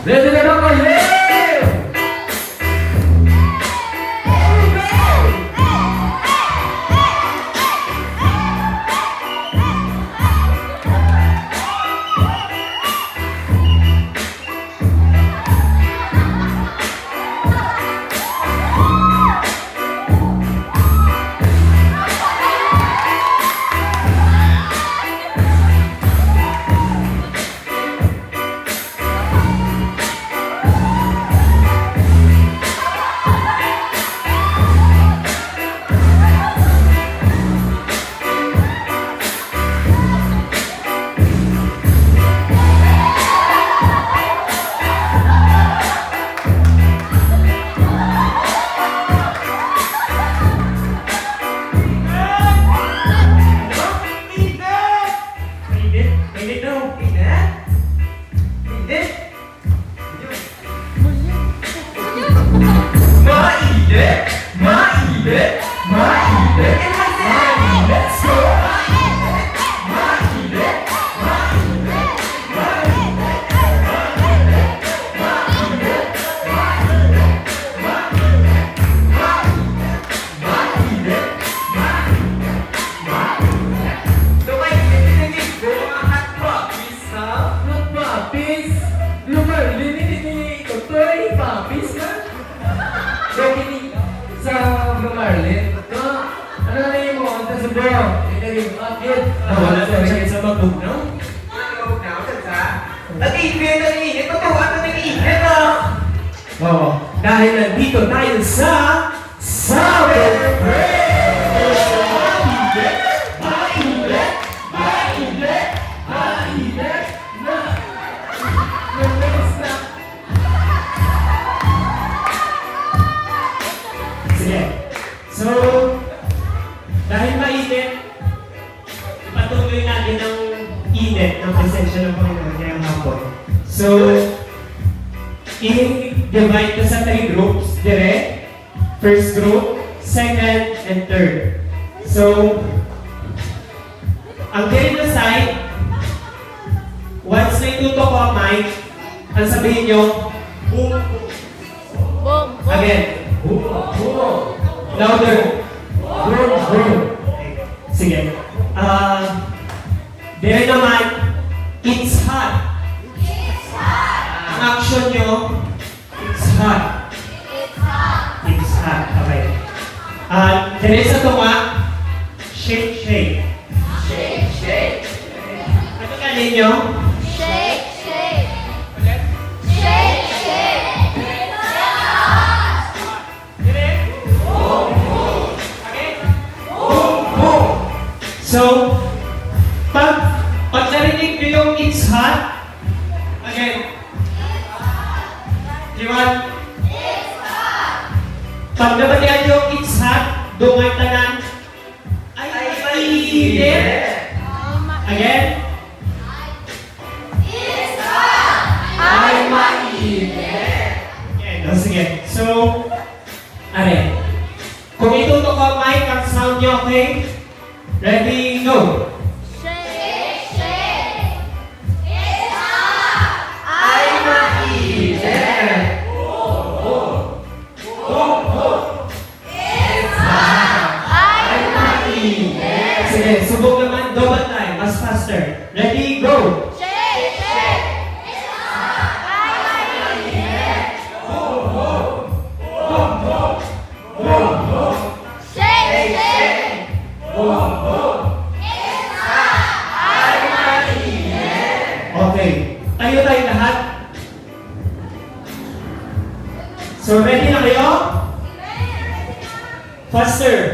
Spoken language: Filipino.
Ready na ba kayo? Wala na siya sa magugnaw. Magugnaw, sa? Nag-iinit, matuwa na nag-iinit, Oo. Dahil nandito tayo sa Celebrate! Sige. So, dahil mainit, ipatuloy natin ang init ng presensya ng Panginoon ngayong hapon. So, i-divide ko sa 3 groups, dire. First group, second, and third. So, ang dire na side, once na itutok ko ang mic, ang sabihin nyo, boom, Boom, boom. again. Boom, boom. Louder. Boom, boom. Sige. Dire naman, it's hot. Ang action nyo, it's hot. It's hot. Okay. Dire sa tunga, shake, shake. Shake, shake. Ano kanin nyo? Shake, shake. Shake, shake. Dire? Okay? So, pag narinig nyo yung it's hot, again, di ba? Pag nabalian yung it's hot, dungay tanan, ay mainit. Again? Ay, mainit. Again, sige. So, are. Kung itutok ko ang mic, ang sound nyo, okay? Ready, go! Shake, shake. Ay, mainit. Ay, mainit. Sige, subok naman, double time, mas faster. Ready, go! Shake, shake. Ay, mainit. Shake, shake. Okay, tayo lahat. So, ready na kayo? Faster!